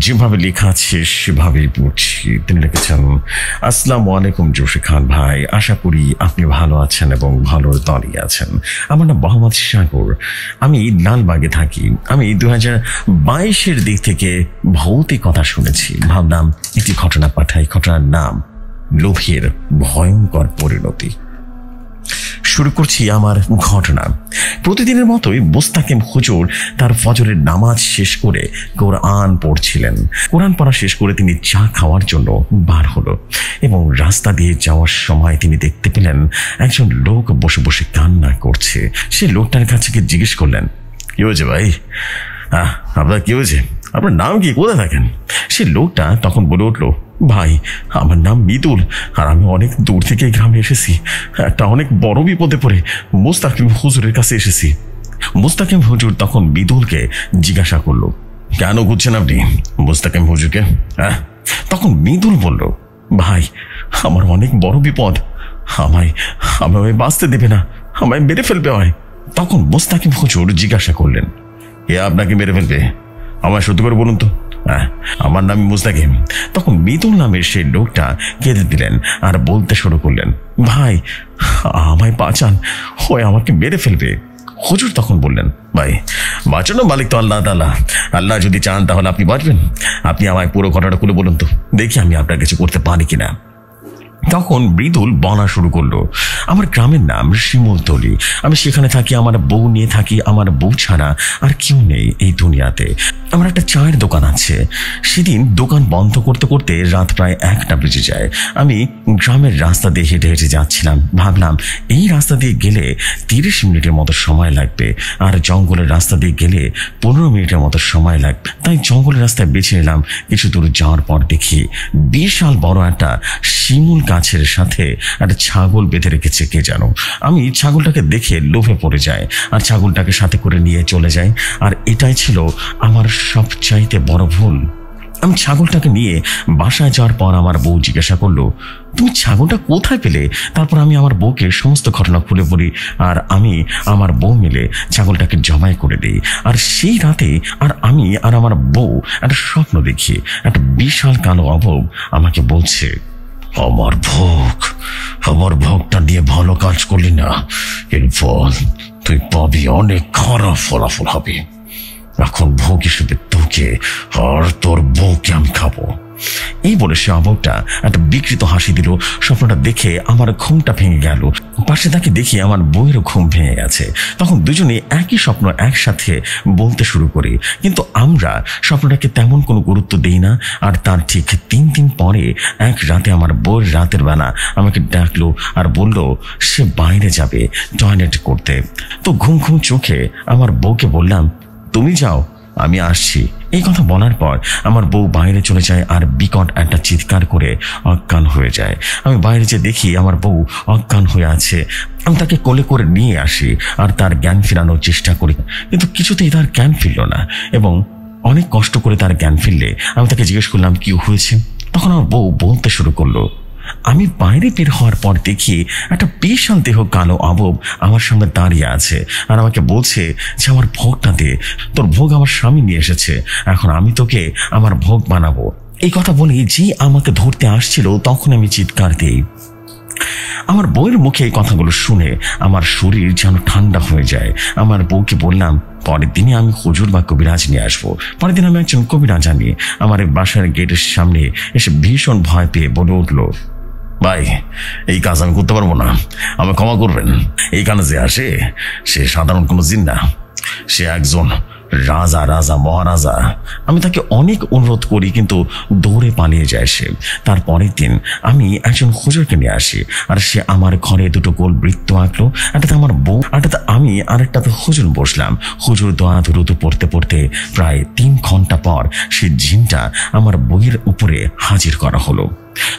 যেভাবে লেখা আছে সেভাবেই পড়ছি। তিনি লিখেছেন, আসসালামু আলাইকুম জোশী খান ভাই, আশা করি আপনি ভালো আছেন এবং ভালোর দলই আছেন। আমার নাম মোহাম্মদ সাগর, আমি লালবাগে থাকি। আমি 2022-এর দিক থেকে ভৌতিক কথা শুনেছি, ভাবলাম একটি ঘটনা পাঠাই। ঘটনার নাম লোভের ভয়ঙ্কর পরিণতি। শুরু করছি আমার ঘটনা। প্রতিদিনের মতোই মোস্তাকিম হুজুর তার ফজরের নামাজ শেষ করে কোরআন পড়ছিলেন। কোরআন পড়া শেষ করে তিনি চা খাওয়ার জন্য বার হলো এবং রাস্তা দিয়ে যাওয়ার সময় তিনি দেখতে পেলেন একজন লোক বসে বসে কান্না করছে। সে লোকটার কাছে গিয়ে জিজ্ঞেস করলেন, কি হয়েছে ভাই? আপনার কি হয়েছে? আপনার নাম কি? কোথায় থাকেন? সে লোকটা তখন বলে উঠল, ভাই আমার নাম মৃদুল, আর আমি অনেক দূর থেকে গ্রামে এসেছি। একটা অনেক বড় বিপদে পড়ে মোস্তাকিম হুজুরের কাছে এসেছি। মোস্তাকিম হুজুর তখন মৃদুলকে জিজ্ঞাসা করলো, কেন খুঁজছেন আপনি মোস্তাকিম হুজুরকে? তখন মৃদুল বলল, ভাই আমার অনেক বড় বিপদ, আমায় বাঁচতে দেবে না, আমায় মেরে ফেলবে হয়। তখন মোস্তাকিম হুজুর জিজ্ঞাসা করলেন, এ আপনাকে মেরে ফেলবে? আমায় সত্যি করে বলুন তো। আমার নাম মুস্তাকিম। তখন মৃদুল নামের সেই লোকটা কেঁদে দিলেন আর বলতে শুরু করলেন, ভাই আমায় বাঁচান, হয় আমাকে মেরে ফেলবে। হুজুর তখন বললেন, ভাই বাঁচানো মালিক তো আল্লাহ তাআলা, আল্লাহ যদি চান তাহলে আপনি বাঁচবেন। আপনি আমায় পুরো ঘটনাটা খুলে বলুন তো, দেখি আমি আপনার কিছু করতে পারি কিনা। তখন মৃদুল বলা শুরু করলো, আমার গ্রামের নাম শিমুলতলি, আমি সেখানে থাকি, আমার বউ নিয়ে থাকি। আমার বউ ছাড়া আর কেউ নেই এই দুনিয়াতে। আমার একটা চায়ের দোকান আছে। সেদিন দোকান বন্ধ করতে করতে রাত প্রায় 1টা বেজে যায়। আমি গ্রামের রাস্তা দিয়ে হেঁটে হেঁটে যাচ্ছিলাম। ভাবলাম এই রাস্তা দিয়ে গেলে 30 মিনিটের মতো সময় লাগবে, আর জঙ্গলের রাস্তা দিয়ে গেলে 15 মিনিটের মতো সময় লাগবে। তাই জঙ্গলের রাস্তায় বেছে নিলাম। কিছু দূর যাওয়ার পর দেখি বিশাল বড় একটা শিমুল গাছের সাথে একটা ছাগল বেঁধে রেখেছে কে যেন। আমি ছাগলটাকে দেখে লোভে পড়ে যাই আর ছাগলটাকে সাথে করে নিয়ে চলে যাই। আর এটাই ছিল আমার সবচাইতে বড় ভুল। আমি ছাগলটাকে নিয়ে বাসায় যাওয়ার পর আমার বউ জিজ্ঞাসা করলো, তুমি ছাগলটা কোথায় পেলে? তারপর আমি আমার বউকে সমস্ত ঘটনা খুলে বলি, আর আমি আমার বউ মিলে ছাগলটাকে জবাই করে দিই। আর সেই রাতে আমি আর আমার বউ একটা স্বপ্ন দেখি। একটা বিশাল কালো অবয়ব আমাকে বলছে, আমার ভোগটা দিয়ে ভালো কাজ করলি না, এর ফল তুই পাবি অনেক খারাপ ফলাফল হবে। এখন ভোগ হিসেবে তোকে আর তোর বউকে আমি খাবো। এই বলে সে অবয়বটা একটা বিকৃত হাসি দিল। স্বপ্নটা দেখে আমার ঘুমটা ভেঙে গেল। পাশে তাকে দেখি আমার বউয়েরও ঘুম ভেঙে গেছে। তখন দুজনে একই স্বপ্ন একসাথে বলতে শুরু করি, কিন্তু আমরা স্বপ্নটাকে তেমন কোনো গুরুত্ব দিই না। আর তার ঠিক 3 দিন পরে এক রাতে আমার বউয়ের রাতের বেলা আমাকে ডাকলো আর বলল সে বাইরে যাবে টয়লেট করতে। তো ঘুম ঘুম চোখে আমার বউকে বললাম, তুমি যাও, আমি আসছি। এই কথা বলার পর আমার বউ বাইরে চলে যায় আর বিকট একটা চিৎকার করে অজ্ঞান হয়ে যায়। আমি বাইরে যে দেখি আমার বউ অজ্ঞান হয়ে আছে। আমি তাকে কোলে করে নিয়ে আসি আর তার জ্ঞান ফেরানোর চেষ্টা করি, কিন্তু কিছুতেই তার জ্ঞান ফিরল না। এবং অনেক কষ্ট করে তার জ্ঞান ফিরলে আমি তাকে জিজ্ঞেস করলাম কি হয়েছে। তখন আমার বউ বলতে শুরু করলো, আমি বাইরে বের হওয়ার পর দেখি একটা বিশাল দেহ কালো অবয়ব আমার সামনে দাঁড়িয়ে আছে আর আমাকে বলছে যে আমার ভোগটা দে, তোর ভোগ আমার স্বামী নিয়ে এসেছে, এখন আমি তোকে আমার ভোগ বানাবো। এই কথা বলি যে আমাকে ধরতে আসছিল তখন আমি চিৎকার দিই। আমার বউয়ের মুখে এই কথাগুলো শুনে আমার শরীর যেন ঠান্ডা হয়ে যায়। আমার বউকে বললাম, পরের দিনে আমি হুজুর বা কবিরাজ নিয়ে আসবো। পরের দিন আমি একজন কবিরাজ আনি। আমার বাসার গেটের সামনে এসে ভীষণ ভয় পেয়ে বলে উঠলো, ভাই এই কাজ আমি করতে পারবো না, আমাকে ক্ষমা করবেন। এইখানে যে আসে সে সাধারণ কোনো জিন না, সে একজন রাজা মহারাজা। আমি তাকে অনেক অনুরোধ করি কিন্তু দৌড়ে পালিয়ে যায় সে। তারপরের দিন আমি একজন হুজুরকে নিয়ে আসি আর সে আমার ঘরে 2টো গোল বৃত্ত আঁকলো। একটাতে আমার বউ, একটাতে আমি, আর একটাতে হুজুর বসলাম। হুজুর দোয়া দুরুদ পড়তে পড়তে প্রায় 3 ঘন্টা পর সে জিনটা আমার বইয়ের উপরে হাজির করা হলো।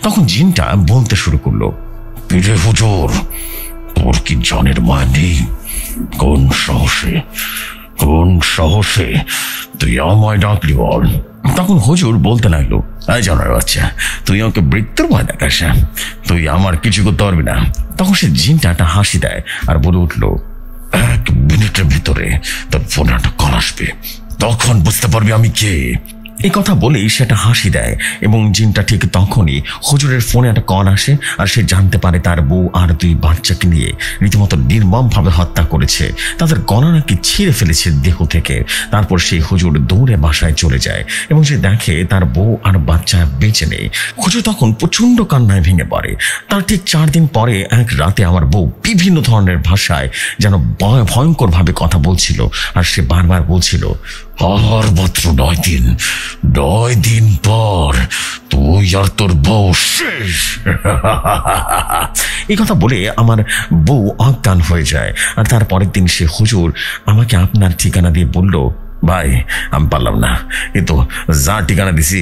তখন জিনটা বলতে শুরু করলো, পিঠে হুজুর তোর কি জানের মায়া নেই? কোন সাহসে তুই আমায় ডাকলি বল? তখন হুজুর বলতে লাগলো, এই জানার বাচ্চা, তুই আমাকে বৃত্তের ভয় দেখাস, তুই আমার কিছু করতে পারবি না। তখন সে জিনটা একটা হাসি দেয় আর বলে উঠলো, 1 মিনিটের ভিতরে তোর ফোনে একটা কল আসবে, তখন বুঝতে পারবি আমি কে। এই কথা বলেই সেটা হাসি দেয় এবং জিনটা ঠিক তখনই হুজুরের ফোনে একটা কল আসে আর সে জানতে পারে তার বউ আর 2 বাচ্চাকে নিয়ে রীতিমতো নির্মমভাবে হত্যা করেছে, তাদের গলা নাকি ছিঁড়ে ফেলেছে দেহ থেকে। তারপর সেই হুজুর দৌড়ে বাসায় চলে যায় এবং সে দেখে তার বউ আর বাচ্চা বেঁচে নেই। হুজুর তখন প্রচন্ড কান্নায় ভেঙে পড়ে। তার ঠিক 4 দিন পরে এক রাতে আমার বউ বিভিন্ন ধরনের ভাষায় যেন ভয়ঙ্করভাবে কথা বলছিল আর সে বারবার বলছিল, আর মাত্র 9 দিন পর তুই আর তোর বউ শেষ। এই কথা বলে আমার বউ অজ্ঞান হয়ে যায়। আর তার পরের দিন সে হুজুর আমাকে আপনার ঠিকানা দিয়ে বলল, ভাই আমি পারলাম না, কিন্তু যা ঠিকানা দিছি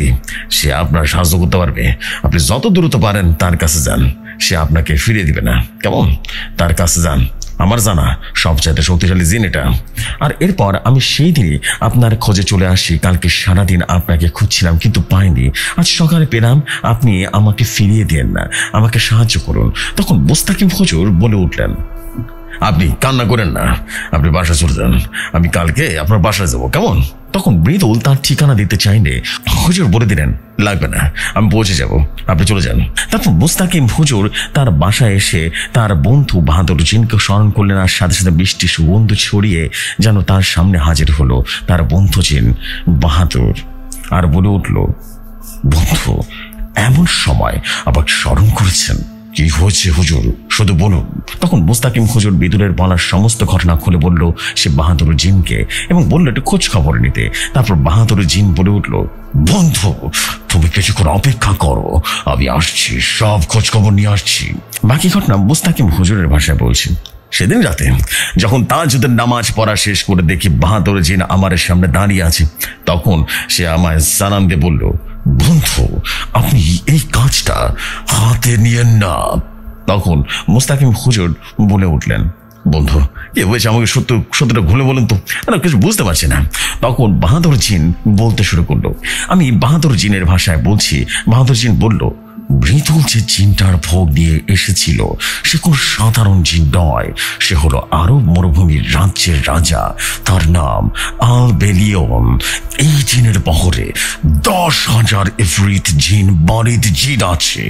সে আপনার সাহায্য করতে পারবে। আপনি যত দ্রুত পারেন তার কাছে যান, সে আপনাকে ফিরিয়ে দিবে না, কেমন? তার কাছে যান, আমার জানা সবচাইতে শক্তিশালী জিন এটা। আর এরপর আমি সেই দিনই আপনার খোঁজে চলে আসি। কালকে সারাদিন আপনাকে খুঁজছিলাম কিন্তু পাইনি। আজ সকালে পেলাম, আপনি আমাকে ফিরিয়ে দেন না, আমাকে সাহায্য করুন। তখন মুস্তাকিম হুজুর বলে উঠলেন, আপনি কান্না করেন না, আপনি বাসায় চলে যান, আমি কালকে আপনার বাসায় যাবো, কেমন? তখন মৃদুল তার ঠিকানা দিতে চাইলে হুজুর বলে দিলেন, লাগবে না, আমি পৌঁছে যাব, আপনি চলে যান। তারপর মুস্তাকিম হুজুর তার বাসায় এসে তার বন্ধু বাহাদুর জিনকে স্মরণ করলেন আর সাথে সাথে বৃষ্টি সুগন্ধ ছড়িয়ে যেন তার সামনে হাজির হলো তার বন্ধু জিন বাহাদুর আর বলে উঠল, বন্ধু এমন সময় আবার স্মরণ করেছেন, কি হয়েছে হুজুর শুধু বলুন। তখন মুস্তাকিম হুজুর বিদুরের বলার সমস্ত ঘটনা খুলে বলল সে বাহাদুর জিনকে এবং বলল একটু খোঁজ খবর নিতে। তারপর বাহাদুর জিন বলে উঠল, বন্ধু তুমি কিছুক্ষণ অপেক্ষা করো, আমি আসছি, সব খোঁজ খবর নিয়ে আসছি। বাকি ঘটনা মুস্তাকিম হুজুরের ভাষায় বলছি। সেদিন রাতে যখন তাহাজ্জুদের নামাজ পড়া শেষ করে দেখি বাহাদুর জিন আমার সামনে দাঁড়িয়ে আছে, তখন সে আমায় সালাম দিয়ে বলল, বন্ধু আপনি এই কাজটা হাতে নিয়েন না। তখন মুস্তাকিম হুজুর বলে উঠলেন, বন্ধু এ হয়েছে, আমাকে সত্যটা ভুলে বলেন তো, কিছু বুঝতে পারছি না। তখন বাহাদুর জিন বলতে শুরু করলো। আমি বাহাদুর জিনের ভাষায় বলছি। বাহাদুর জিন বলল, মৃদুল যে জিনটার ভোগ দিয়ে এসেছিল সে কোন সাধারণ জিন নয়, সে হলো আরব মরুভূমির রাজ্যের রাজা, তার নাম আলবেরিয়ন। এই জিনের বহরে 10,000 ইফরিত জিন বারিদ জিন আছে,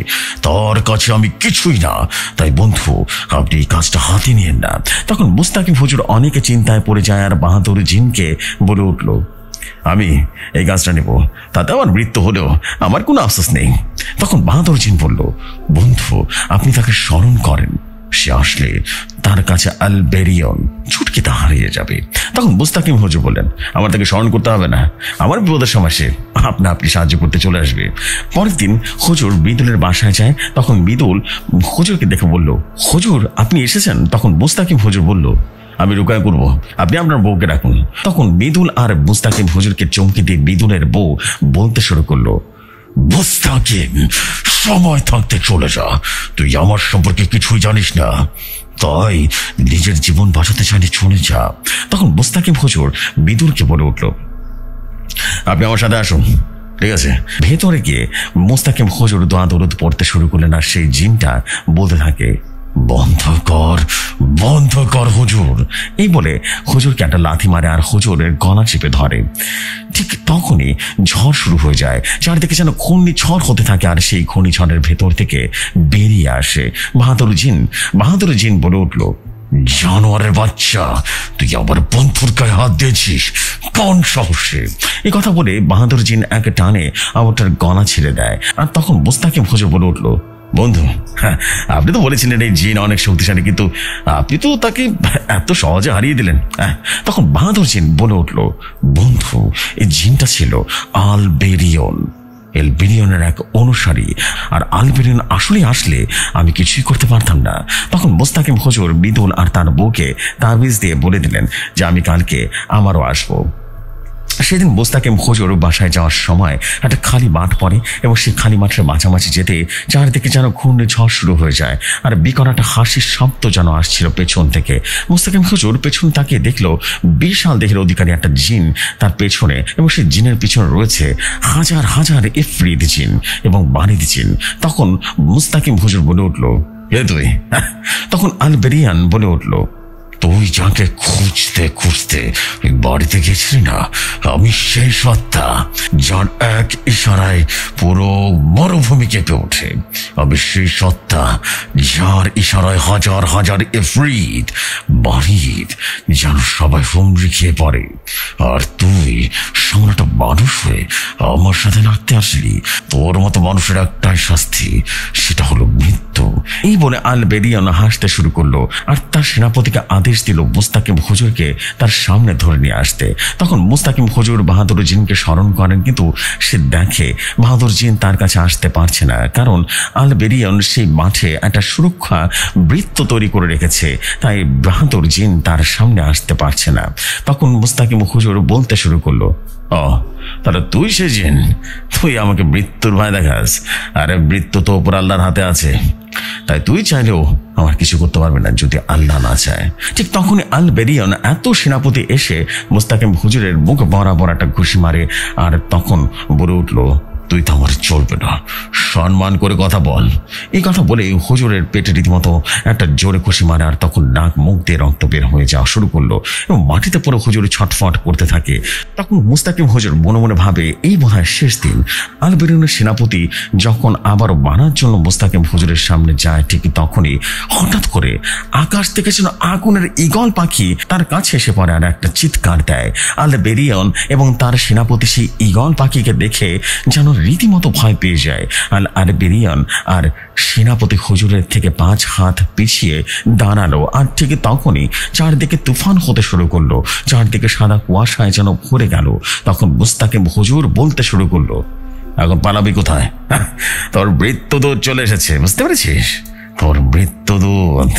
তার কাছে আমি কিছুই না, তাই বন্ধু আপনি এই কাজটা হাতে নিয়েন না। তখন মুস্তাকিম হুজুর অনেকে চিন্তায় পড়ে যায় আর বাহাদুর জিনকে বলে উঠল, আমি এই কাজটা নেব, তাতে আমার মৃত্যু হলেও আমার কোনো আফসোস নেই। তখন বাহাদুর জিন বলল, বন্ধু আপনি তাকে স্মরণ করেন, সে আসলে তার কাছে আলবেরিয়ন ছুটকিতে হারিয়ে যাবে। তখন মুস্তাকিম হুজুর বললেন, আমার তাকে স্মরণ করতে হবে না, আমার বিপদের সময় সে আপনি সাহায্য করতে চলে আসবে। পরের দিন হুজুর বিদুলের বাসায় যায়। তখন বিদুল হুজুরকে দেখে বলল, হুজুর আপনি এসেছেন। তখন মুস্তাকিম হুজুর বলল, আমি রুকায়া করবো, আপনি আপনার বউকে রাখুন। তখন বিদুল আর মুস্তাকিম হুজুরকে চমকে দিয়ে বিদুলের বউ বলতে শুরু করলো, মুস্তাকিম সময় থাকতে চলে যা, তুই আমার সম্পর্কে কিছুই জানিস না, তাই নিজের জীবন বাঁচাতে চাইলে চলে যা। তখন মুস্তাকিম হুজুর বিদুলকে বলে উঠল, আপনি আমার সাথে আসুন, ঠিক আছে? ভেতরে গিয়ে মুস্তাকিম হুজুর দোয়া দরুদ পড়তে শুরু করলেন আর সেই জিনটা বলতে থাকে, বন্ধ কর হুজুর। এই বলে হুজুরকে একটা লাথি মারে আর হুজুরের গলা চেপে ধরে। ঠিক তখনই ঝড় শুরু হয়ে যায়, চারদিকে যেন ঘূর্ণিঝড় হতে থাকে আর সেই ঘূর্ণিঝড়ের ভেতর থেকে বেরিয়ে আসে বাহাদুর জিন বলে উঠল, জানোয়ারের বাচ্চা, তুই আবার বন্ধুর গায়ে হাত দিয়েছিস, কোন সাহসে? এই কথা বলে বাহাদুর জিন এক টানে আমারটার গলা ছেড়ে দেয়। আর তখন মুস্তাকিম হুজুর বলে উঠল, বন্ধু আপনি তো বলেছিলেন এই জিন অনেক শক্তিশালী, কিন্তু আপনি তো তাকে এত সহজে হারিয়ে দিলেন। তখন বাহাদুর জিন বলে উঠল, বন্ধু এই জিনটা ছিল আলবেরিয়নের এক অনুসারী, আর আলবেরিয়ন আসলে আমি কিছুই করতে পারতাম না। তখন মুস্তাকিম হুজুর বিদুল আর তার বউকে তাবিজ দিয়ে বলে দিলেন যে আমি কালকে আমারও আসবো। সেদিন মুস্তাকিম হুজুর বাসায় যাওয়ার সময় একটা খালি মাঠ পড়ে এবং সেই খালি মাঠের মাঝামাঝি যেতে চারদিকে যেন ঘূর্ণিঝড় শুরু হয়ে যায় আর বিকট একটা হাসির শব্দ যেন আসছিল পেছন থেকে। মুস্তাকিম হুজুর পেছনে তাকিয়ে দেখলো বিশাল দেহের অধিকারী একটা জিন তার পেছনে, এবং সেই জিনের পিছনে রয়েছে হাজার ইফরিত জিন এবং বারিদ জিন। তখন মুস্তাকিম হুজুর বলে উঠল, এ তুই? তখন আলবেরিয়ান বলে উঠল, তুই যাকে খুঁজতে বাড়িতে গেছিলি না, আমি সেই সত্তা যার এক ইশারায় পুরো মরুভূমি কেঁপে ওঠে। আমি সেই সত্তা যার ইশারায় হাজার হাজার ইফরিত বাড়ির যেন সবাই হুমড়ি খেয়ে পড়ে। আর তুই সামনে একটা মানুষ হয়ে আমার সাথে নাড়তে আসলি। তোর মতো মানুষের একটাই শাস্তি, সেটা হলো মৃত্যু। এই বলে আল বেরিয়ান হাসতে শুরু করলো আর তার সেনাপতিকে আদেশ দিল মুস্তাকিম হুজুরকে তার সামনে ধরে নিয়ে আসতে। তখন মুস্তাকিম হুজুর বাহাদুর জিনকে স্মরণ করেন, কিন্তু সে দেখে বাহাদুর জিন তার কাছে আসতে পারছে না, কারণ আল বেরিয়ান সেই মাঠে একটা সুরক্ষা বৃত্ত তৈরি করে রেখেছে, তাই বাহাদুর জিন তার সামনে আসতে পারছে না। তখন মুস্তাকিম হুজুর বলতে শুরু করলো, তাহলে তুই সে জিন, তুই আমাকে মৃত্যুর ভয় দেখাস? আরে মৃত্যু তো উপর আল্লাহর হাতে আছে, তাই তুই চাইলেও আমার কিছু করতে পারবে না যদি আল্লাহ না চায়। ঠিক তখনই আল বেরিয়ান এত সেনাপতি এসে মুস্তাকিম হুজুরের মুখ বরাবর একটা ঘুষি মারে, আর তখন বলে উঠলো, তুই তো আমার চলবে না, সম্মান করে কথা বল। এই কথা বলে হুজুরের পেটে রীতিমতো একটা জোরে খুশি মারে, আর তখন নাক মুখ দিয়ে রক্ত বের হয়ে যাওয়া শুরু করলো এবং মাটিতে পড়ে হুজুর ছটফট করতে থাকে। তখন মুস্তাকিম হুজুর মনে মনে ভাবে, এই বোধহয় শেষ দিন। আল বেরিয়ানের সেনাপতি যখন আবারও বানার জন্য মুস্তাকিম হুজুরের সামনে যায়, ঠিক তখনই হঠাৎ করে আকাশ থেকে যেন আগুনের ঈগল পাখি তার কাছে এসে পড়ে আর একটা চিৎকার দেয়। আল বেরিয়ান এবং তার সেনাপতি সেই ঈগল পাখিকে দেখে যেন রীতিমতো ভয় পেয়ে যায়। আল বেরিয়ান আর সেনাপতি হুজুরের থেকে 5 হাত পিছিয়ে দাঁড়ালো, আর ঠিক তখনই চারদিকে তুফান হতে শুরু করলো, চারদিকে সাদা কুয়াশায় যেন ভরে গেল। তখন মুস্তাকিম হুজুর বলতে শুরু করলো, এখন পালাবি কোথায়? তোর মৃত্যুদূত চলে এসেছে, বুঝতে পেরেছিস? তোর মৃত্যুদূত।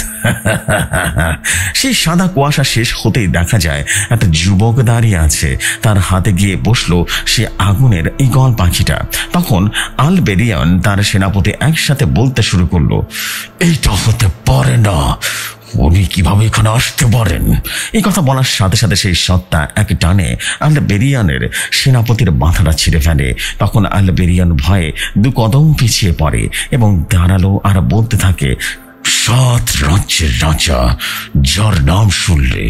সেই সাদা কুয়াশা শেষ হতেই দেখা যায় একটা যুবক দাঁড়িয়ে আছে, তার হাতে গিয়ে বসলো সে আগুনের ঈগল পাখিটা। তখন আল বেরিয়ান তার সেনাপতি একসাথে বলতে শুরু করলো, এইটা হতে পারে না, উনি কিভাবে এখানে আসতে পারেন? এই কথা বলার সাথে সাথে সেই সত্তা এক টানে আল বেরিয়ানের সেনাপতির মাথাটা ছিঁড়ে ফেলে। তখন আল বেরিয়ান ভয়ে 2 কদম পিছিয়ে পড়ে এবং দাঁড়ালো আর বলতে থাকে, 7 রাজ্যের রাজা যার নাম শুনলে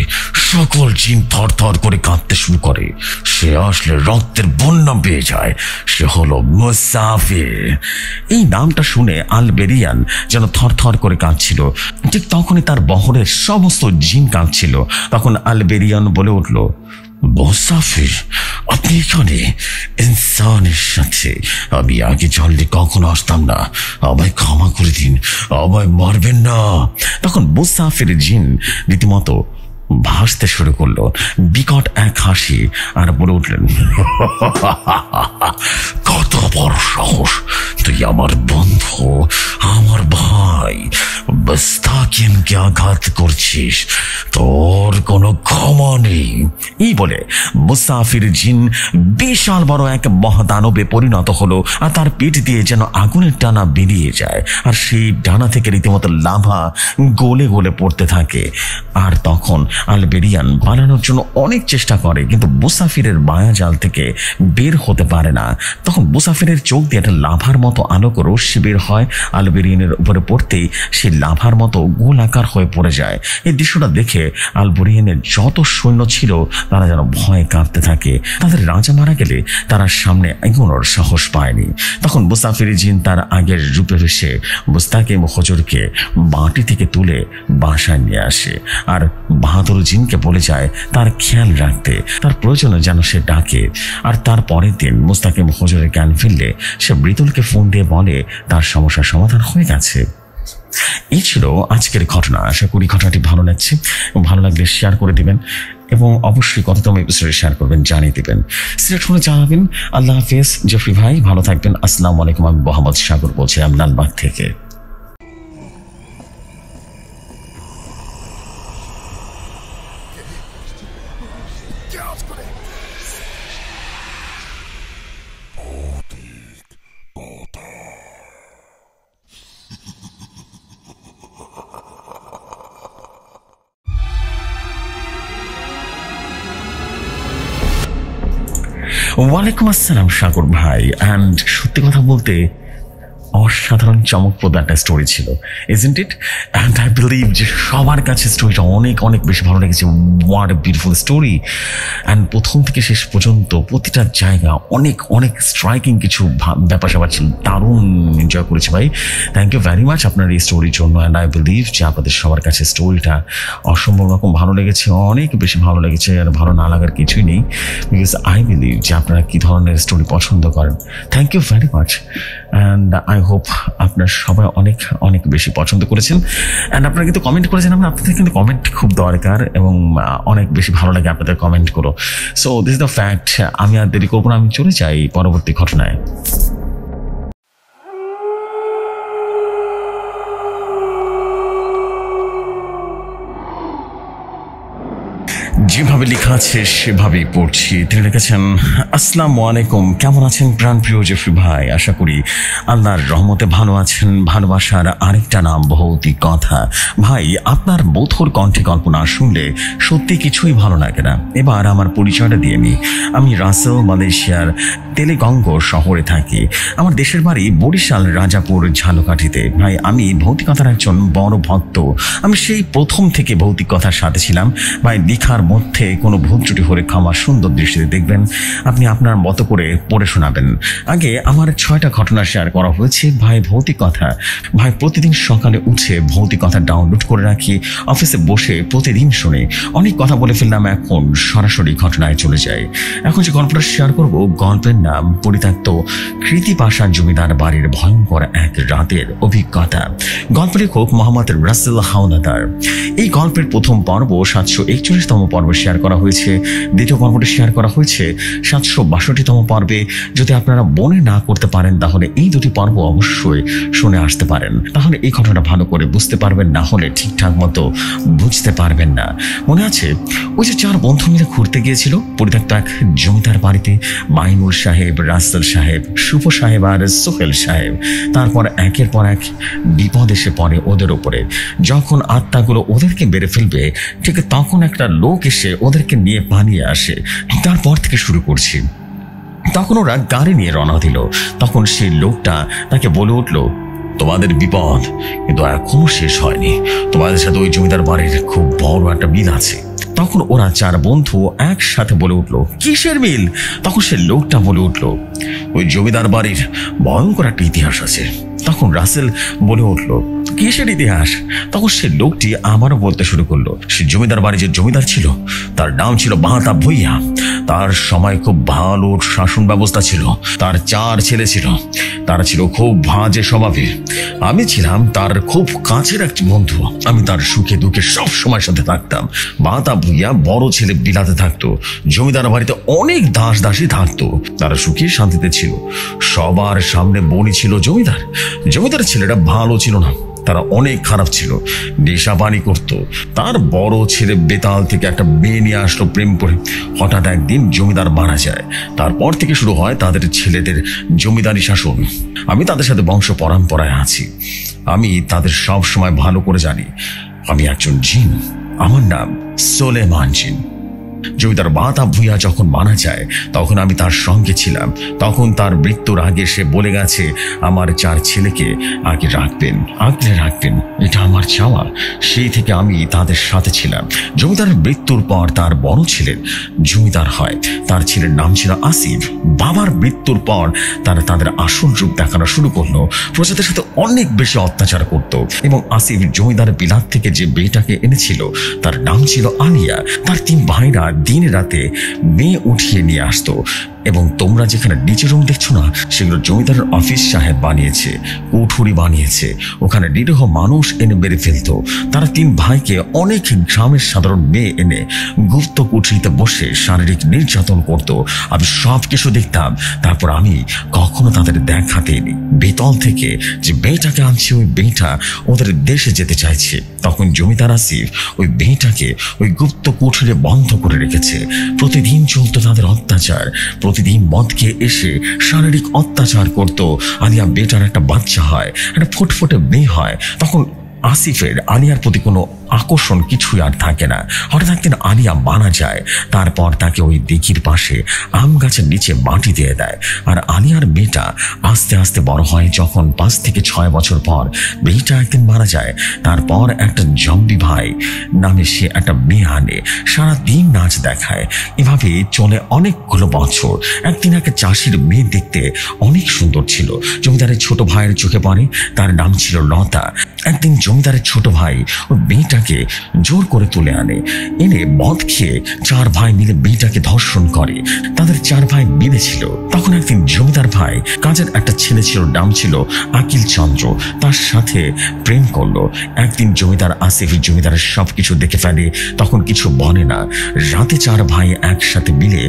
সকল জিন থর থর করে কাঁদতে শুরু করে, সে আসলে রক্তের বন্যা পেয়ে যায়, সে হলো মুসাফির। এই নামটা শুনে আল বেরিয়ান যেন থর থর করে কাঁদছিল। ঠিক তখনই তার বহরের সমস্ত জিন কাঁদছিল। তখন আল বেরিয়ান বলে উঠল, মুসাফির, আপনি এখানে? ইনসানের সাথে আমি আগে জানলে কখনো আসতাম না, আমায় ক্ষমা করে দিন, আমায় মারবেন না। তখন মুসাফির জিন রীতিমতো ভাসতে শুরু করলো, বিকট এক হাসি, আর বলে উঠলেন, কত বড় সাহস, তুই আমার বন্ধু, আমার ভাই মুস্তাকিমকে আঘাত করছিস, তোর কোনো ক্ষমা নেই। এই বলে মুসাফির জিন বিশাল বড় এক মহাদানবে পরিণত হলো, আর তার পেট দিয়ে যেন আগুনের টানা বেরিয়ে যায়, আর সেই ডানা থেকে রীতিমতো লাভা গলে গলে পড়তে থাকে। আর তখন আল বেরিয়ান পালানোর জন্য অনেক চেষ্টা করে, কিন্তু মুসাফিরের মায়াজাল থেকে বের হতে পারে না। তখন মুসাফিরের চোখ দিয়ে একটা লাভার মতো আলোক রশ্মি বের হয়, আল বেরিয়ানের উপরে পড়তেই সে লাভার মতো গোল আকার হয়ে পড়ে যায়। এই দৃশ্যটা দেখে আল বেরিয়ানের যত সৈন্য ছিল তারা যেন ভয়ে কাঁপতে থাকে। তাদের রাজা মারা গেলে তারা সামনে এগোনোর সাহস পায়নি। তখন মুসাফির জিন তার আগের রূপে এসে মুস্তাকিম হুজুরকে মাটি থেকে তুলে বাসায় নিয়ে আসে, আর বাহাদুর জিনকে বলে যায় তার খেয়াল রাখতে, তার প্রয়োজনে যেন সে ডাকে। আর তার পরের দিন মুস্তাকিম হুজুরের জ্ঞান ফিরলে সে মৃদুলকে ফোন দিয়ে বলে তার সমস্যার সমাধান হয়ে গেছে। এই ছিল আজকের ঘটনা। আশা করি ঘটনাটি ভালো লাগছে, ভালো লাগলে শেয়ার করে দিবেন এবং অবশ্যই কততম এপিসোডে শেয়ার করবেন, জানিয়ে দিবেন, সিলেক্ট হলে জানাবেন। আল্লাহ হাফেজ জেফরি ভাই, ভালো থাকবেন। আসসালামু আলাইকুম। আমি মোহাম্মদ সাগর বলছি লালবাগ থেকে। ওয়ালাইকুম আসসালাম সাগর ভাই। অ্যান্ড সত্যি কথা বলতে অসাধারণ চমকপ্রদ একটা স্টোরি ছিল, isn't it? And I believe যে সবার কাছে স্টোরিটা অনেক অনেক বেশি ভালো লেগেছে। What a beautiful story. And প্রথম থেকে শেষ পর্যন্ত প্রতিটা জায়গা অনেক অনেক স্ট্রাইকিং কিছু ব্যাপার স্যাপার ছিল। দারুণ এনজয় করেছি ভাই। থ্যাংক ইউ ভেরি মাচ আপনার এই স্টোরির জন্য। অ্যান্ড আই বিলিভ যে আপনাদের সবার কাছে স্টোরিটা অসম্ভব রকম ভালো লেগেছে, অনেক বেশি ভালো লেগেছে। আর ভালো না লাগার কিছুই নেই, বিকজ আই বিলিভ যে আপনারা কী ধরনের স্টোরি পছন্দ করেন। Thank you very much. And I hope আপনার সবাই অনেক অনেক বেশি পছন্দ করেছেন। অ্যান্ড আপনারা কিন্তু কমেন্ট করেছেন, আমরা আপনাদের কিন্তু কমেন্ট খুব দরকার এবং অনেক বেশি ভালো লাগে আপনাদের কমেন্ট করো। So this is the fact. আমি আর দেরি করবো না, আমি চলে যাই পরবর্তী ঘটনায়। যেভাবে লেখা আছে সেভাবেই পড়ছি। তিনি লিখেছেন, আসসালামু আলাইকুম, কেমন আছেন প্রাণপ্রিয় জেফরি ভাই? আশা করি আল্লাহর রহমতে ভালো আছেন। ভালোবাসার আরেকটা নাম ভৌতিক কথা। ভাই, আপনার মধুর কণ্ঠে কল্পনা শুনলে সত্যি কিছুই ভালো লাগে না। এবার আমার পরিচয়টা দিয়ে নিই। আমি রাসেল, মালয়েশিয়ার তেলেগঙ্গ শহরে থাকি। আমার দেশের বাড়ি বরিশাল রাজাপুর ঝালকাঠিতে। ভাই, আমি ভৌতিকতার একজন বড় ভক্ত। আমি সেই প্রথম থেকে ভৌতিক কথার সাথে ছিলাম। ভাই, লেখার মধ্যে কোনো ভুল ত্রুটি হলে ক্ষমা সুন্দর দৃষ্টিতে দেখবেন। আপনি আপনার মতো করে পড়ে শোনাবেন। আগে আমার 6টা ঘটনা শেয়ার করা হয়েছে ভাই ভৌতিক কথা। ভাই, প্রতিদিন সকালে উঠে ভৌতিক কথা ডাউনলোড করে রাখি, অফিসে বসে প্রতিদিন শুনি। অনেক কথা বলে ফেললাম, এখন সরাসরি ঘটনায় চলে যাই। এখন যে গল্পটা শেয়ার করব, গল্পের নাম পরিত্যক্ত কৃতিপাশা জমিদার বাড়ির ভয়ঙ্কর এক রাতের অভিজ্ঞতা। গল্প লেখক মোহাম্মদ রাসেল হাওলাদার। এই গল্পের প্রথম পর্ব 741তম পর্ব শেয়ার করা হয়েছে। দ্বিতীয় পর্বটি শেয়ার করা হয়েছে 762তম পর্বে। যদি আপনারা মনে না করতে পারেন তাহলে এই দুটি পর্ব অবশ্যই শুনে আসতে পারেন, তাহলে এই ঘটনাটা ভালো করে বুঝতে পারবেন। না হলে ঠিকঠাক মতো বুঝতে পারবেন না। মনে আছে ওই যে 4 বন্ধু মিলে ঘুরতে গিয়েছিল পরিত্যক্ত এক জমিদার বাড়িতে? মাইনুল সাহেব, রাসেল সাহেব, শুভ সাহেব আর সোহেল সাহেব। তারপর একের পর এক বিপদ এসে পড়ে ওদের উপরে। যখন আত্মাগুলো ওদেরকে মেরে ফেলবে, ঠিক তখন একটা লোক এসে ওদেরকে নিয়ে পালিয়ে আসে। তারপর থেকে শুরু করছি। তখন ওরা গাড়ি নিয়ে রওনা দিল। তখন সেই লোকটা তাকে বলে উঠল, তোমাদের বিপদ কিন্তু এখনো শেষ হয়নি। তোমাদের সাথে ওই জমিদার বাড়ির খুব বড় একটা মিল আছে। তখন ওরা 4 বন্ধু একসাথে বলে উঠল, কিসের মিল? তখন সে লোকটা বলে উঠল, ওই জমিদার বাড়ির ভয়ঙ্কর একটা ইতিহাস আছে। তখন রাসেল বলে উঠল, কিসের ইতিহাস? তখন সে লোকটি আমারও বলতে শুরু করলো, সে জমিদার বাড়ি যে জমিদার ছিল তার নাম ছিল বাহাতা ভুইয়া। তার সময় খুব ভালো শাসন ব্যবস্থা ছিল। তার 4 ছেলে ছিল। তারা ছিল খুব বাজে স্বভাবের। আমি ছিলাম তার খুব কাছের এক বন্ধু। আমি তার সুখে দুঃখে সব সময় সাথে থাকতাম। বাহাতা ভুইয়া বড় ছেলে বিলাতে থাকতো। জমিদার বাড়িতে অনেক দাস দাসী থাকতো। তারা সুখে শান্তিতে ছিল। সবার সামনে বনি ছিল জমিদার। জমিদার ছেলেটা ভালো ছিল না, তারা অনেক খারাপ ছিল, নেশা পানি করতো। তার বড় ছেলে বেতাল থেকে একটা মেয়ে নিয়ে আসলো প্রেম করে। হঠাৎ একদিন জমিদার মারা যায়। তারপর থেকে শুরু হয় তাদের ছেলেদের জমিদারি শাসন। আমি তাদের সাথে বংশ পরম্পরায় আছি। আমি তাদের সব সময় ভালো করে জানি। আমি একজন জিন, আমার নাম সোলেমান জিন। জমিদার বাহাতা ভুইয়া যখন মারা যায় তখন আমি তার সঙ্গে ছিলাম। তখন তার মৃত্যুর আগে সে বলে গেছে আমার 4 ছেলেকে আগে রাখবেন, আগলে রাখবেন, এটা আমার চাওয়া। সেই থেকে আমি তাদের সাথে ছিলাম। জমিদারের মৃত্যুর পর তার বড় ছেলের জমিদার হয়। তার ছেলের নাম ছিল আসিফ। বাবার মৃত্যুর পর তারা তাদের আসল রূপ দেখানো শুরু করলো। প্রজাদের সাথে অনেক বেশি অত্যাচার করত এবং আসিফ জমিদার বিলাত থেকে যে মেয়েটাকে এনেছিল তার নাম ছিল আলিয়া। তার 3 ভাইরা দিন রাতে মেয়ে উঠিয়ে নিয়ে আসতো এবং তোমরা যেখানে নিচে রুম দেখছো না, সেগুলো জমিদারের অফিস সাহেব বানিয়েছে, কুঠুরি বানিয়েছে। ওখানে নিরীহ মানুষ এনে মেরে ফেলতো। তারা 3 ভাইকে অনেক গ্রামের সাধারণ মেয়ে এনে গুপ্ত কুঠুরিতে বসে শারীরিক নির্যাতন করত। আমি সব কিছু দেখতাম। তারপর আমি কখনো তাদের দেখা দিইনি। বেতল থেকে যে মেয়েটাকে আনছে, ওই মেয়েটা ওদের দেশে যেতে চাইছে। তখন জমিদার আসিফ ওই মেয়েটাকে ওই গুপ্ত কুঠুরে বন্ধ করে রেখেছে। প্রতিদিন চলতো তাদের অত্যাচার। প্রতিদিন মদ খেয়ে এসে শারীরিক অত্যাচার করত। আলিয়া বেটার একটা বাচ্চা হয়, একটা ফুটফুটে মেয়ে হয়। তখন আসিফের আলিয়ার প্রতি কোনো আকর্ষণ কিছুই আর থাকে না। হঠাৎ একদিন আলিয়া মারা যায়। তারপর তাকে ওই দিঘির পাশে আম গাছের নিচে মাটি দিয়ে দেয়। আর আলিয়ার মেয়েটা আস্তে আস্তে বড় হয়। যখন 5 থেকে 6 বছর পর মেয়েটা একদিন মারা যায়, তারপর একটা জম্বি ভাই নামে সে একটা মেয়ে আনে, সারাদিন নাচ দেখায়। এভাবে চলে অনেকগুলো বছর। একদিন একটা চাষির মেয়ে দেখতে অনেক সুন্দর ছিল। জমিদারের ছোট ভাইয়ের চোখে পড়ে। তার নাম ছিল লতা। একদিন জমিদারের ছোট ভাই ওই মেয়েটাকে জোর করে তুলে আনে। এনে মদ খেয়ে 4 ভাই মিলে মেয়েটাকে ধর্ষণ করে। তাদের 4 ভাই মিলে ছিল। তখন একদিন জমিদার ভাই কাজের একটা ছেলে ছিল, নাম ছিল আকিল চন্দ্র, তার সাথে প্রেম করলো। একদিন জমিদার আসিফ জমিদারের সবকিছু দেখে ফেলে, তখন কিছু বলে না। রাতে 4 ভাই একসাথে মিলে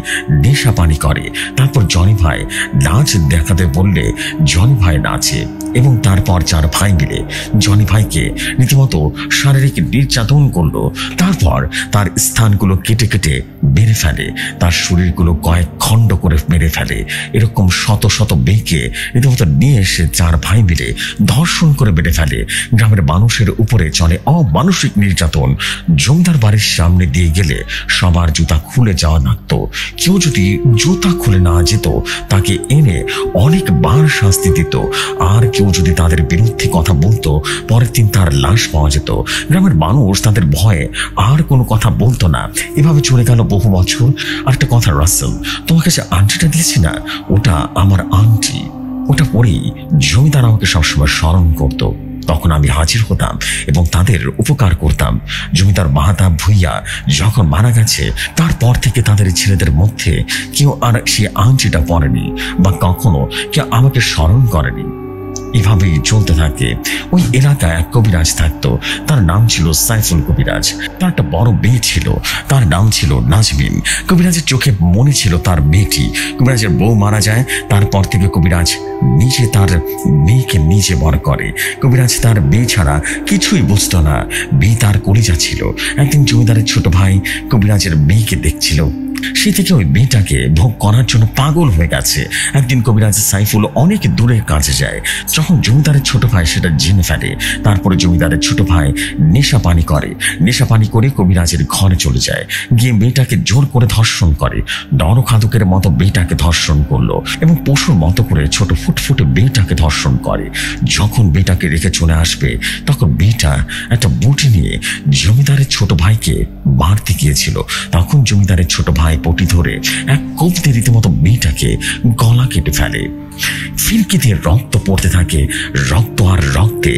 নেশা পানি করে। তারপর জনি ভাই নাচ দেখাতে বললে জনি ভাই নাচে এবং তারপর 4 ভাই মিলে জনি ভাইকে রীতিমতো শারীরিক নির্যাতন করলো। তারপর তার স্থানগুলো কেটে কেটে মেরে ফেলে, তার শরীরগুলো কয়েক খণ্ড করে মেরে ফেলে। এরকম শত শত মেয়েকে রীতিমতো নিয়ে এসে 4 ভাই মিলে ধর্ষণ করে মেরে ফেলে। গ্রামের মানুষের উপরে চলে অমানসিক নির্যাতন। জমিদার বাড়ির সামনে দিয়ে গেলে সবার জুতা খুলে যাওয়া লাগতো। কেউ যদি জুতা খুলে না যেত তাকে এনে অনেকবার শাস্তি দিত। আর কেউ যদি তাদের বিরুদ্ধে কথা বলতো, পরের দিন তার লাশ পাওয়া যেত। গ্রামের মানুষ তাদের ভয়ে আর কোনো কথা বলতো না। এভাবে চলে গেল বহু বছর। আর একটা কথা রাসেল, তোমাকে যে আন্টিটা দিয়েছি না, ওটা আমার আন্টি। ওটা পরেই জমিদার আমাকে সবসময় স্মরণ করতো। তখন আমি হাজির হতাম এবং তাদের উপকার করতাম। জমিদার মাহাতাব ভুইয়া যখন মারা গেছে, তারপর থেকে তাদের ছেলেদের মধ্যে কেউ আর সে আংটিটা পরেনি বা কখনো কেউ আমাকে স্মরণ করেনি। এভাবেই চলতে থাকে। ওই এলাকায় এক কবিরাজ থাকতো, তার নাম ছিল সাইফুল কবিরাজ। তার একটা বড় মেয়ে ছিল, তার নাম ছিল নাজমিন। কবিরাজের চোখে মনে ছিল তার মেয়েটি। কবিরাজের বউ মারা যায়, তারপর থেকে কবিরাজ নিজে তার মেয়েকে নিজে বড় করে। কবিরাজ তার মেয়ে ছাড়া কিছুই বুঝতো না। মেয়ে তার কলিজা ছিল। একদিন জমিদারের ছোট ভাই কবিরাজের মেয়েকে দেখছিল। সে থেকে ওই মেয়েটাকে ভোগ করার জন্য পাগল হয়ে গেছে। একদিন কবিরাজ সাইফুল অনেক দূরে কাজে যায়। যখন জমিদারের ছোট ভাই সেটা জেনে ফেলে, তারপরে জমিদারের ছোট ভাই নেশা পানি করে কবিরাজের ঘরে চলে যায়। গিয়ে মেয়েটাকে জোর করে ধর্ষণ করে। নরখাদকের মতো মেয়েটাকে ধর্ষণ করলো এবং পশুর মতো করে ছোট ফুটফুটে মেয়েটাকে ধর্ষণ করে। যখন মেয়েটাকে রেখে চলে আসবে, তখন মেয়েটা একটা বটি নিয়ে জমিদারের ছোট ভাইকে মারতে গিয়েছিল। তখন জমিদারের ছোট ভাই পটি ধরে এক কোপতে রীতিমতো মেয়েটাকে গলা কেটে ফেলে। ফিরকি দিয়ে রক্ত পড়তে থাকে। রক্ত আর রক্তে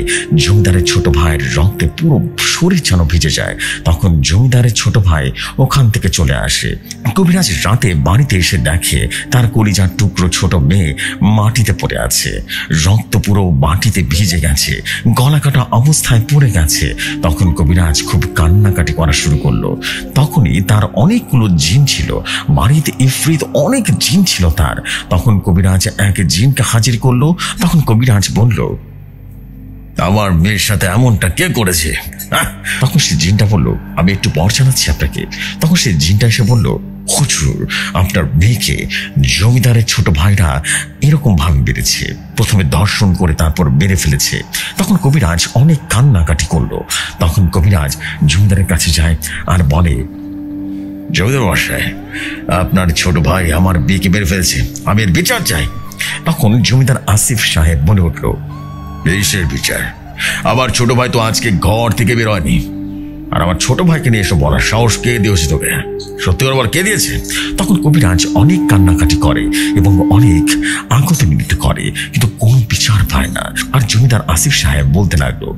জমিদারের ছোট ভাইয়ের রক্তে পুরো শরীর যেন ভিজে যায়। তখন জমিদারের ছোট ভাই ওখান থেকে চলে আসে। কবিরাজ রাতে বাড়িতে এসে দেখে তার কলিজার টুকরো ছোট মেয়ে মাটিতে পড়ে আছে। রক্ত পুরো মাটিতে ভিজে গেছে, গলা কাটা অবস্থায় পড়ে গেছে। তখন কবিরাজ খুব কান্নাকাটি করা শুরু করলো। তখনই তার অনেকগুলো জিন ছিল বাড়িতে, ইফরিত অনেক জিন ছিল তার। তখন কবিরাজ এক জিনকে হাজির করলো। তখন কবিরাজ বলল, আমার মেয়ের সাথে এমনটা কে করেছে? তখন সে জিনটা বলল, আমি একটু পর জানাচ্ছি আপনাকে। তখন সে জিনটা এসে বলল, হুজুর, আপনার মেয়েকে জমিদারের ছোট ভাইরা এরকম ভাবে বেড়েছে, প্রথমে ধর্ষণ করে তারপর মেরে ফেলেছে। তখন কবিরাজ অনেক কান্নাকাটি করলো। তখন কবিরাজ জমিদারের কাছে যায় আর বলে, জমিদার মশাই, আপনার ছোট ভাই আমার মেয়েকে মেরে ফেলেছে, আমি এর বিচার চাই। তখন জমিদার আসিফ সাহেব বলে উঠল, কিসের বিচার? আমার ছোট ভাই তো আজকে ঘর থেকে বের হয়নি, আর আমার ছোট ভাইকে নিয়ে এসব বলার সাহস কে দিয়েছে তোকে? সত্যি করে বল, কে দিয়েছে? তখন কবিরাজ অনেক কান্নাকাটি করে এবং অনেক আকুত মিনিট করে, কিন্তু কোন বিচার পায় না। আর জমিদার আসিফ সাহেব বলতে লাগলো,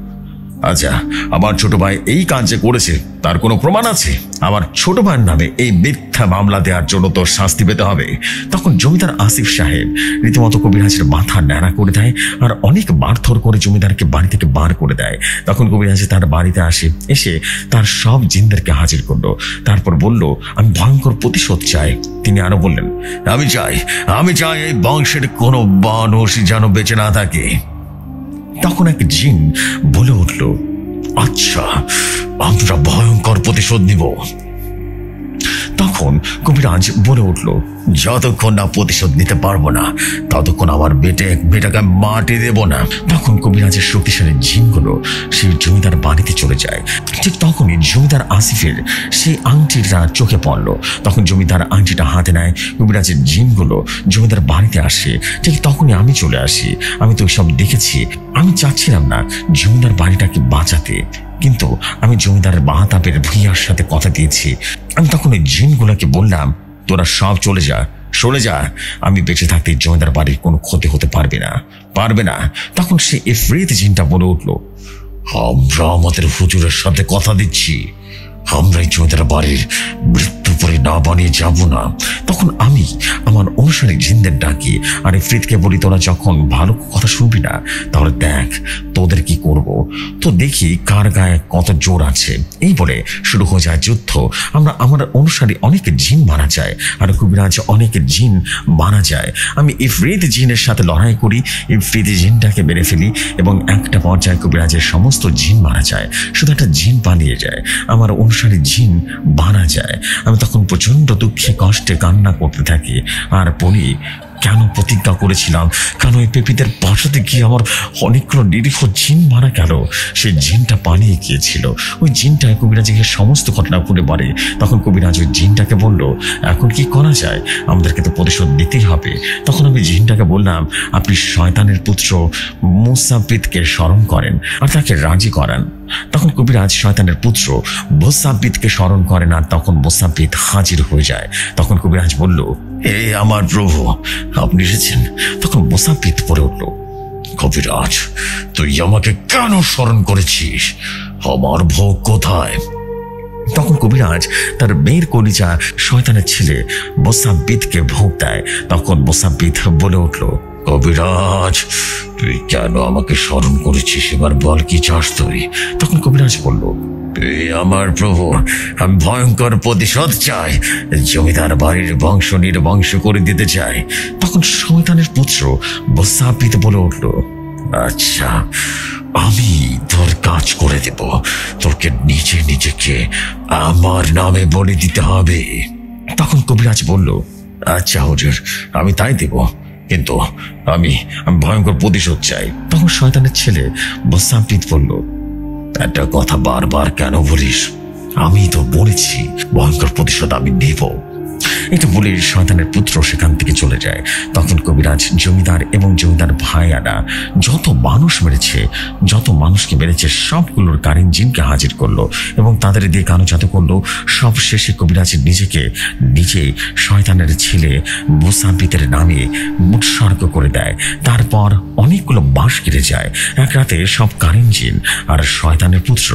আচ্ছা, আমার ছোট ভাই এই কাজ যে করেছে তার কোনো প্রমাণ আছে? আমার ছোট ভাইয়ের নামে এই মিথ্যা মামলা দেওয়ার জন্য তো শাস্তি পেতে হবে। তখন জমিদার আসিফ সাহেব রীতিমতো কবিরাজের মাথা ন্যাড়া করে দেয় আর অনেক মারধর করে জমিদারকে বাড়ি থেকে বার করে দেয়। তখন কবিরাজ তার বাড়িতে আসে, এসে তার সব জিনদেরকে হাজির করলো। তারপর বলল, আমি ভয়ঙ্কর প্রতিশোধ চাই। তিনি আরো বললেন, আমি চাই এই বংশের কোনো মানুষ যেন বেঁচে না থাকে। তখন এক জিন বলে উঠল, আচ্ছা, আমরা ভয়ঙ্কর প্রতিশোধ নিব। তখন কবিরাজ বলে উঠল, যতক্ষণ না প্রতিশোধ নিতে পারবো না ততক্ষণ আমার বেটাকে মাটি দেব না। তখন কবিরাজের শক্তিশালী জিনগুলো সেই জমিদার বাড়িতে চলে যায়। ঠিক তখনই জমিদার আসিফের সেই আংটিটা চোখে পড়লো। তখন জমিদার আংটিটা হাতে নেয়, কবিরাজের জিনগুলো জমিদার বাড়িতে আসে। ঠিক তখনই আমি চলে আসি। আমি তো সব দেখেছি। আমি চাচ্ছিলাম না জমিদার বাড়িটাকে বাঁচাতে, কিন্তু আমি জমিদারের বাহাতাপের ভূঁইয়ার সাথে কথা দিয়েছি। আমি তখন ওই জিনগুলোকে বললাম, তোরা সব চলে যা, সরে যা। আমি বেঁচে থাকতে জমিদার বাড়ির কোনো ক্ষতি হতে পারবে না। তখন সে ইফরিত জিনটা বলে উঠল, আমরা আমাদের হুজুরের সাথে কথা দিচ্ছি, আমরা এই জমিদার বাড়ির মৃত্যু পরে না বানিয়ে যাব না। তখন আমি আমার অনুসারী জিনদের ডাকি আর ইফরিতকে বলি, তোরা যখন ভালো কথা শুনবি না তাহলে দেখ তোদের কি করব, তো দেখি কার গায়ে কত জোর আছে। এই বলে শুরু হয়ে যায় যুদ্ধ। আমার অনুসারী অনেক জিন মারা যায় আর কবিরাজ অনেক জিন মারা যায়। আমি ইফরিত জিনের সাথে লড়াই করি, ইফরিত জিনটাকে মেরে ফেলি এবং একটা পর্যায়ে কবিরাজের সমস্ত জিন মারা যায়, শুধু একটা জিন পালিয়ে যায়। আমার অনুসারী জিন মারা যায়। আমি তখন প্রচন্ড দুঃখে কষ্টে কান্না করতে থাকি আর বলি, কেন প্রতিজ্ঞা করেছিলাম, কেন এই পেপিদের বাসাতে গিয়ে আমার অনেকগুলো নিরীহ জিন মারা গেল। সেই জিনটা পালিয়ে গিয়েছিল। ওই জিনটা কবিরাজকে সমস্ত ঘটনা বলে বলে। তখন কবিরাজ ওই জিনটাকে বলল, এখন কি করা যায়, আমাদেরকে তো প্রতিশোধ নিতেই হবে। তখন আমি জিনটাকে বললাম, আপনি শয়তানের পুত্র মুসাব্বিতকে স্মরণ করেন আর তাকে রাজি করান। তখন কবিরাজ শয়তানের পুত্র মুসাব্বিতকে স্মরণ করেন আর তখন মুসাব্বিত হাজির হয়ে যায়। তখন কবিরাজ বলল, এ আমার প্রভু, আপনি এসেছেন। তখন মুসাব্বিত পড়ে উঠল, কবিরাজ তুই আমাকে কেন স্মরণ করেছিস, আমার ভোগ কোথায়? তখন কবিরাজ তার মেয়ের কলিজা শয়তানের ছেলে মুসাব্বিতকে ভোগ দেয়। তখন মুসাব্বিত বলে উঠল, কবিরাজ তুই কেন আমাকে স্মরণ করেছিস, এবার বল কি চাস তুই? তখন কবিরাজ বলল, আমার প্রভু, আমি ভয়ঙ্কর প্রতিশোধ চাই, জমিদার বাড়ির বংশ নির্বংশ করে দিতে চাই। তখন শয়তানের পুত্র মুসাব্বিত বলে উঠল, আচ্ছা আমি তোর কাজ করে দেব, তোকে নিজেকে আমার নামে বলে দিতে হবে। তখন কবিরাজ বলল, আচ্ছা হুজুর, আমি তাই দেব, কিন্তু আমি ভয়ঙ্কর প্রতিশোধ চাই। তখন শয়তানের ছেলে মুসাব্বিত বলল, একটা কথা বারবার কেন বলিস? আমি তো বলেছি ভয়ঙ্কর প্রতিশোধ আমি নেব। এটা বলে শয়তানের পুত্র সেখান থেকে চলে যায়। তখন কবিরাজ জমিদার এবং জমিদার ভাইয়ারা যত মানুষ মেরেছে, যত মানুষকে মেরেছে সবগুলোর কারিন জিনকে হাজির করলো এবং তাদের দিয়ে কানো জাদু করলো। সব শেষে কবিরাজ নিজে শয়তানের ছেলে মুসাব্বিতের নামে উৎসর্গ করে দেয়। তারপর অনেকগুলো বাঁশ কেটে যায়। এক রাতে সব কারিন জিন আর শয়তানের পুত্র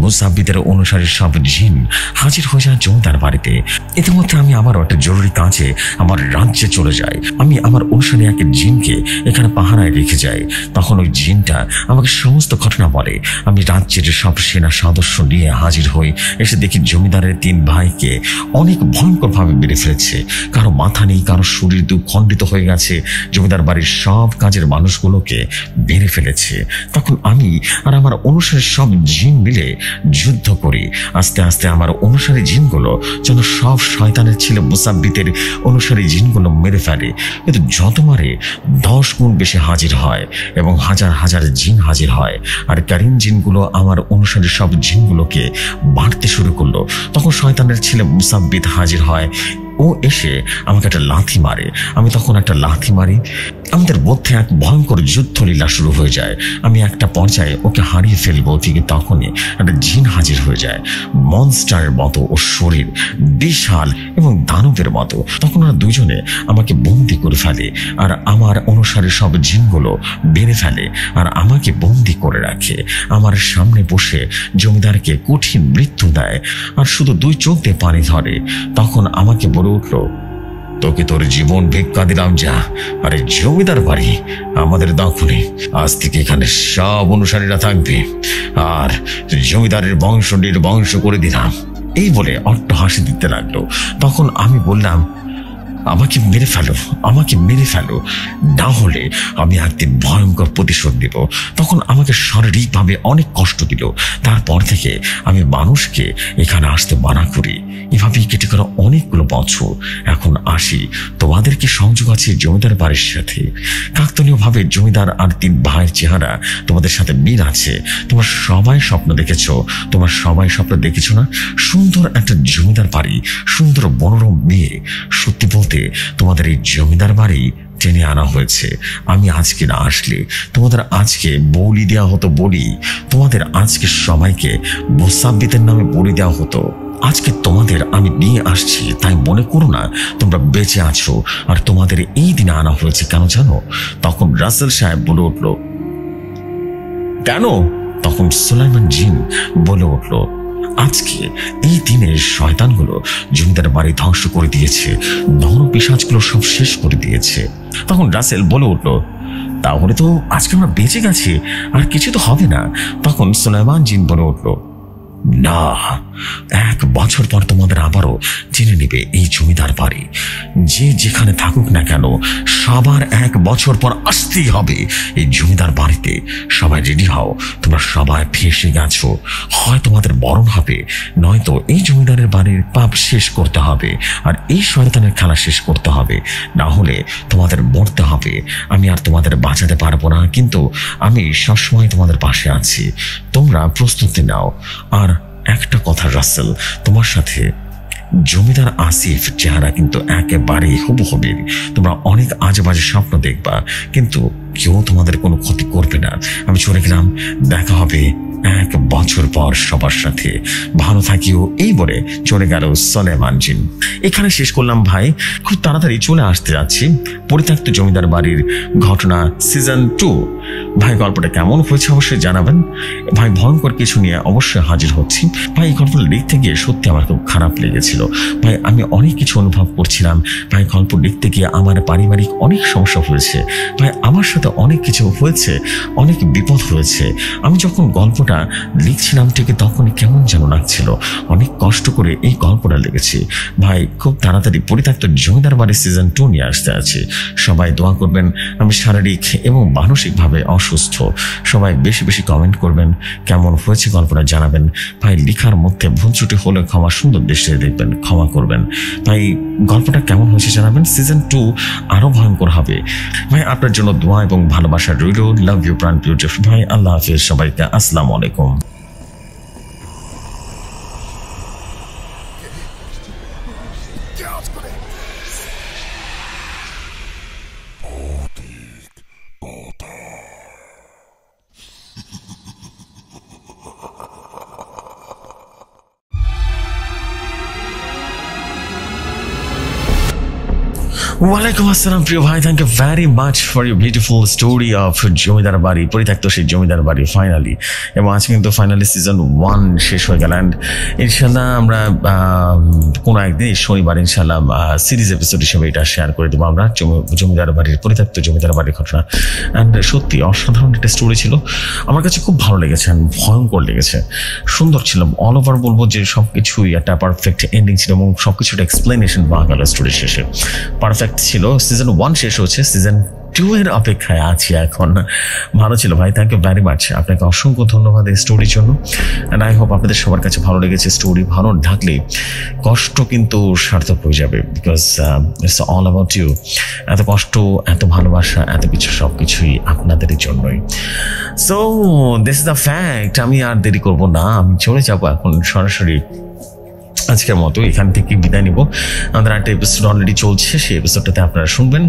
মুসাব্বিতের অনুসারী সব জিন হাজির হয়ে যায় জমিদার বাড়িতে। ইতিমধ্যে আমি আবারও একটা জরুরি কাজে আমার রাজ্যে চলে যাই। আমি আমার অনুসারী এক জিনকে এখানে পাহারায় রেখে যাই। তখন ওই জিনটা আমাকে সমস্ত ঘটনা বলে। আমি রাজ্যের সব সেনা সদস্য নিয়ে হাজির হই। এসে দেখি জমিদারের 3 ভাইকে অনেক ভয়ঙ্করভাবে মেরে ফেলেছে। কারো মাথা নেই, কারো শরীর খণ্ডিত হয়ে গেছে। জমিদার বাড়ির সব কাজের মানুষগুলোকে মেরে ফেলেছে। তখন আমি আর আমার অনুসারী সব জিন মিলে যুদ্ধ করি। আস্তে আস্তে আমার অনুসারী জিনগুলো যেন সব শয়তানের ছেলে মুসাব্বিতের অনুসারী জিনগুলো মেরে ফেলে। কিন্তু যত মারে 10 গুণ বেশি হাজির হয় এবং হাজার হাজার জিন হাজির হয়। আর কারিন জিনগুলো আমার অনুসারী সব জিনগুলোকে মারতে শুরু করলো। তখন শয়তানের ছেলে মুসাব্বিত হাজির হয়। ও এসে আমাকে একটা লাথি মারে। আমি তখন একটা লাথি মারি। আমাদের মধ্যে এক ভয়ঙ্কর যুদ্ধলীলা শুরু হয়ে যায়। আমি একটা পর্যায়ে ওকে হারিয়ে ফেলবো, ঠিক তখনই একটা জিন হাজির হয়ে যায়, মনস্টারের মতো। ও শরীর বিশাল এবং দানবের মতো। তখন ওরা দুজনে আমাকে বন্দি করে ফেলে আর আমার অনুসারী সব জিনগুলো বেড়ে ফেলে আর আমাকে বন্দি করে রাখে। আমার সামনে বসে জমিদারকে কঠিন মৃত্যু দেয় আর শুধু 2 চোখ দিয়ে পানি ধরে। তখন আমাকে বলে উঠলো, তোকে তোর জীবন ভিক্ষা দিলাম, যা। আরে জমিদার বাড়ি আমাদের দখলে, আজ থেকে এখানে সব অনুসারীরা থাকবে আর জমিদারের বংশ নির্বংশ করে দিলাম। এই বলে অট্ট হাসি দিতে লাগলো। তখন আমি বললাম, আমাকে মেরে ফেলো, আমাকে মেরে ফেলো, না হলে আমি একদিন ভয়ঙ্কর প্রতিশোধ দেব। তখন আমাকে শারীরিকভাবে অনেক কষ্ট দিল, তারপর থেকে আমি মানুষকে এখানে আসতে মানা করি। এভাবেই কেটে গেল অনেকগুলো বছর। এখন আসি, তোমাদেরকে সংযোগ আছে জমিদার বাড়ির সাথে। কাকতালীয় ভাবে জমিদার আর 3 ভাইয়ের চেহারা তোমাদের সাথে মিল আছে। তোমরা সবাই স্বপ্ন দেখেছ, তোমরা সবাই স্বপ্ন দেখেছ না? সুন্দর একটা জমিদার বাড়ি, সুন্দর মনোরম মেয়ে। সত্যি বলতে তোমাদের এই জমিদার বাড়ি টেনে আনা হয়েছে। আমি আজকে না আসলে তোমাদের আজকে বলি দেওয়া হতো, বলি তোমাদের আজকে সবাইকে মোসাব্বিতের নামে বলি দেওয়া হতো। আজকে তোমাদের আমি নিয়ে আসছি, তাই মনে করো না তোমরা বেঁচে আছো। আর তোমাদের এই দিনে আনা হয়েছে কেন জানো? তখন রাসেল সাহেব বলে উঠল, কেন? তখন সুলাইমান জিন বলে উঠল, আজকে এই দিনে শয়তানগুলো জমিদার বাড়ি ধ্বংস করে দিয়েছে, নর পিশাচগুলো সব শেষ করে দিয়েছে। তখন রাসেল বলে উঠল, তাহলে তো আজকে আমরা বেঁচে গেছি, আর কিছু তো হবে না। তখন সুলাইমান জিন বলে উঠল, না, 1 বছর পর তোমাদের আবারও জেনে নেবে এই জমিদার বাড়ি। যে যেখানে থাকুক না কেন, সবার 1 বছর পর আসতেই হবে এই জমিদার বাড়িতে। সবাই রেডি হও, তোমরা সবাই ফেসে গেছো। হয় তোমাদের মরণ হবে, নয়তো এই জমিদারের বাড়ির পাপ শেষ করতে হবে, আর এই শয়তানের খেলা শেষ করতে হবে। না হলে তোমাদের মরতে হবে। আমি আর তোমাদের বাঁচাতে পারবো না, কিন্তু আমি সবসময় তোমাদের পাশে আছি। তোমরা প্রস্তুতি নাও। আর একটা কথা রাসেল, তোমার সাথে জমিদার আসিফ চেহারা কিন্তু একেবারেই হুবহু। তোমরা অনেক আজে বাজে স্বপ্ন দেখবা, কিন্তু কেউ তোমাদের কোনো ক্ষতি করবে না। আমি চলে গেলাম, দেখা হবে 1 বছর পর সবার সাথে। ভালো থাকিও, এই বলে চলে গেল সুলাইমান জিন। এখানে শেষ করলাম ভাই, খুব তাড়াতাড়ি চলে আসতে যাচ্ছি পরিত্যক্ত জমিদার বাড়ির ঘটনা সিজন 2। ভাই গল্পটা কেমন হয়েছে অবশ্যই জানাবেন ভাই। ভয়ঙ্কর কিছু নিয়ে অবশ্যই হাজির হচ্ছি ভাই। এই গল্পটা লিখতে গিয়ে সত্যি আমার খুব খারাপ লেগেছিল ভাই। আমি অনেক কিছু অনুভব করছিলাম ভাই। গল্প লিখতে গিয়ে আমার পারিবারিক অনেক সমস্যা হয়েছে ভাই, আমার সাথে অনেক কিছু হয়েছে, অনেক বিপদ হয়েছে। আমি যখন গল্পটা লিখছিলাম ঠিক তখনই কেমন যেন লাগছিল। অনেক কষ্ট করে এই গল্পটা লিখেছি ভাই। খুব তাড়াতাড়ি পরিত্যক্ত জমিদার বাড়ি সিজন 2 নিয়ে আসতে আছি। সবাই দোয়া করবেন। আমি শারীরিক এবং মানসিকভাবে অসুস্থ। সবাই বেশি বেশি কমেন্ট করবেন, কেমন হয়েছে গল্পটা জানাবেন ভাই। লেখার মধ্যে ভুল ত্রুটি হলে ক্ষমা সুন্দর দৃষ্টিতে দেখবেন, ক্ষমা করবেন ভাই। গল্পটা কেমন হয়েছে জানাবেন। সিজন 2 আরো ভয়ঙ্কর হবে ভাই। আপনার জন্য দোয়া এবং ভালোবাসা রইল। লাভ ইউ প্রাণ প্রিয় ভাই। আল্লাহ হাফিজ সবাইকে। আসসালামু আলাইকুম। ওয়ালাইকুম আসসালাম প্রিয় ভাই। Thank you very much for your beautiful story of zamindar bari, পরিত্যক্ত সেই জমিদার বাড়ি ফাইনালি। এবং আজকে কিন্তু ফাইনালি সিজন 1 শেষ হয়ে গেল। অ্যান্ড ইনশাল্লাহ আমরা কোনো একদিন শনিবার ইনশাল্লাহ সিরিজ এপিসোড হিসেবে এটা শেয়ার করে দেবো আমরা, জমিদার বাড়ির, পরিত্যক্ত জমিদার বাড়ির ঘটনা। অ্যান্ড সত্যি অসাধারণ একটা স্টোরি ছিল, আমার কাছে খুব ভালো লেগেছে, ভয়ঙ্কর লেগেছে, সুন্দর ছিল। অল ওভার বলবো যে সব কিছুই একটা পারফেক্ট এন্ডিং ছিল এবং সব কিছুর এক্সপ্লেনেশন পাওয়া গেল স্টোরির শেষে। পারফেক্ট ছিল। সিজন 1 শেষ হচ্ছে, সিজন 2 এর অপেক্ষায় আছি এখন। ভালো ছিল ভাই, থ্যাংক ইউ ভেরি মাচ। আপনাকে অসংখ্য ধন্যবাদ এই স্টোরির জন্য। অ্যান্ড আই হোপ আপনাদের সবার কাছে ভালো লেগেছে। স্টোরি ভালো থাকলে কষ্ট কিন্তু সার্থক হয়ে যাবে, because it's all about you. এত কষ্ট, এত ভালোবাসা, এত কিছু সব কিছুই আপনাদের জন্যই। So this is the fact. আমি আর দেরি করবো না, আমি চলে যাবো এখন সরাসরি। আজকের মতো এখান থেকে বিদায় নিব। আমাদের একটা এপিসোড অলরেডি চলছে, সেই এপিসোডটাতে আপনারা শুনবেন।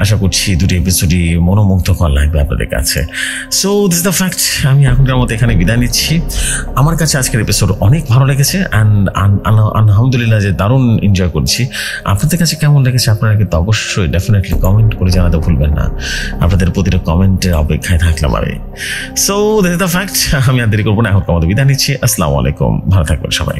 আশা করছি 2টি এপিসোডই মনোমুগ্ধকর লাগবে আপনাদের কাছে। So this is the fact. আমি এখনকার মতো এখানে বিদায় নিচ্ছি। আমার কাছে আজকের এপিসোড অনেক ভালো লেগেছে অ্যান্ড আলহামদুলিল্লাহ যে দারুণ এনজয় করছি। আপনাদের কাছে কেমন লেগেছে আপনারা কিন্তু অবশ্যই ডেফিনেটলি কমেন্ট করে জানাতে ভুলবেন না। আপনাদের প্রতিটা কমেন্টের অপেক্ষায় থাকলাম আমি। So this is the fact. আমি আর দেরি করবো না, এখনকার মতো বিদায় নিচ্ছি। আসসালামু আলাইকুম, ভালো থাকবেন সবাই।